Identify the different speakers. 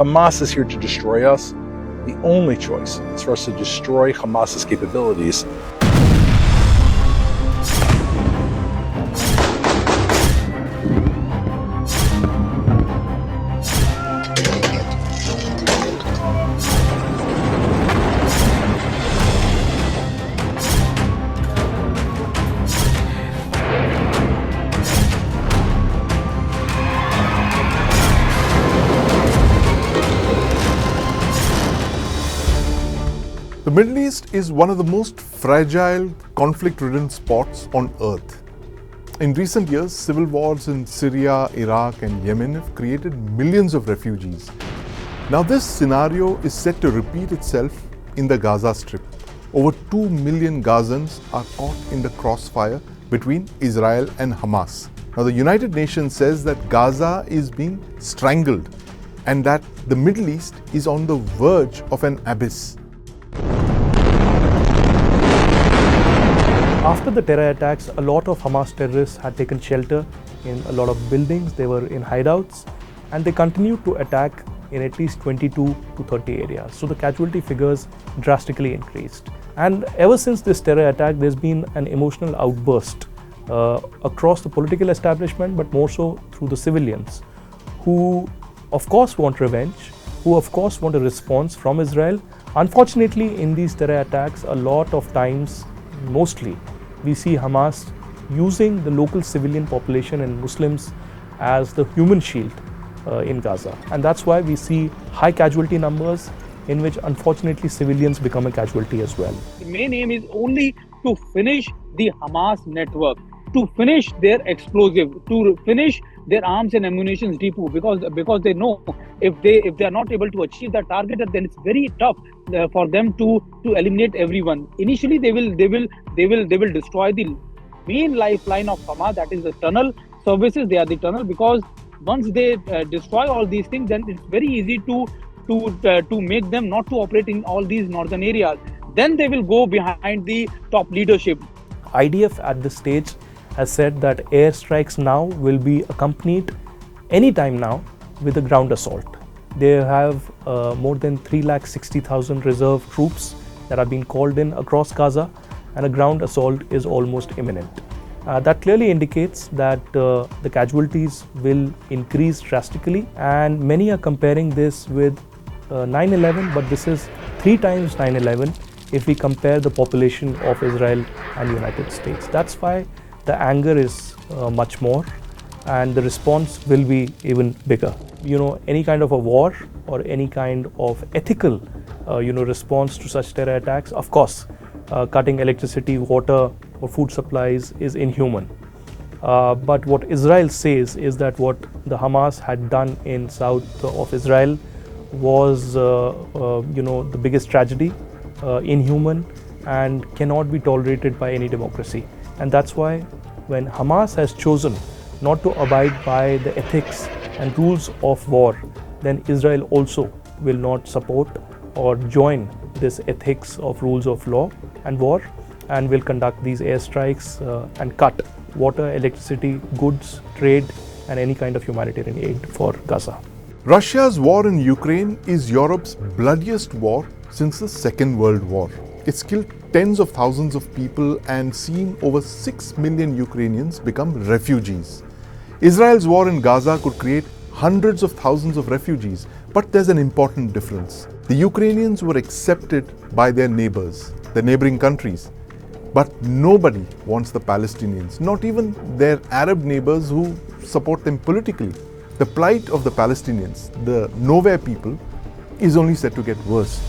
Speaker 1: Hamas is here to destroy us, the only choice is for us to destroy Hamas's capabilities.
Speaker 2: The Middle East is one of the most fragile, conflict-ridden spots on earth. In recent years, civil wars in Syria, Iraq and Yemen have created millions of refugees. Now this scenario is set to repeat itself in the Gaza Strip. Over 2 million Gazans are caught in the crossfire between Israel and Hamas. Now the United Nations says that Gaza is being strangled and that the Middle East is on the verge of an abyss.
Speaker 3: After the terror attacks, a lot of Hamas terrorists had taken shelter in a lot of buildings. They were in hideouts and they continued to attack in at least 22 to 30 areas. So the casualty figures drastically increased. And ever since this terror attack, there's been an emotional outburst across the political establishment, but more so through the civilians who of course want revenge, who of course want a response from Israel. Unfortunately, in these terror attacks, a lot of times, mostly, we see Hamas using the local civilian population and Muslims as the human shield in Gaza. And that's why we see high casualty numbers in which unfortunately civilians become a casualty as well.
Speaker 4: The main aim is only to finish the Hamas network, to finish their explosive, to finish their arms and ammunition depot, because they know if they are not able to achieve that target, then it's very tough for them to eliminate everyone. Initially, they will destroy the main lifeline of Hamas, that is the tunnel services. They are the tunnel, because once they destroy all these things, then it's very easy to make them not to operate in all these northern areas. Then they will go behind the top leadership.
Speaker 3: IDF at this stage has said that airstrikes now will be accompanied anytime now with a ground assault. They have more than 360,000 reserve troops that have been called in across Gaza, and a ground assault is almost imminent. That clearly indicates that the casualties will increase drastically, and many are comparing this with 9/11, but this is 3 times 9/11 if we compare the population of Israel and United States. That's why the anger is much more and the response will be even bigger. Any kind of a war or any kind of ethical response to such terror attacks, of course, cutting electricity, water or food supplies is inhuman. But what Israel says is that what the Hamas had done in south of Israel was the biggest tragedy, inhuman and cannot be tolerated by any democracy. And that's why when Hamas has chosen not to abide by the ethics and rules of war, then Israel also will not support or join this ethics of rules of law and war, and will conduct these airstrikes and cut water, electricity, goods, trade and any kind of humanitarian aid for Gaza.
Speaker 2: Russia's war in Ukraine is Europe's bloodiest war since the Second World War. It's killed tens of thousands of people and seen over 6 million Ukrainians become refugees. Israel's war in Gaza could create hundreds of thousands of refugees, but there's an important difference. The Ukrainians were accepted by their neighbors, the neighboring countries, but nobody wants the Palestinians, not even their Arab neighbors who support them politically. The plight of the Palestinians, the nowhere people, is only set to get worse.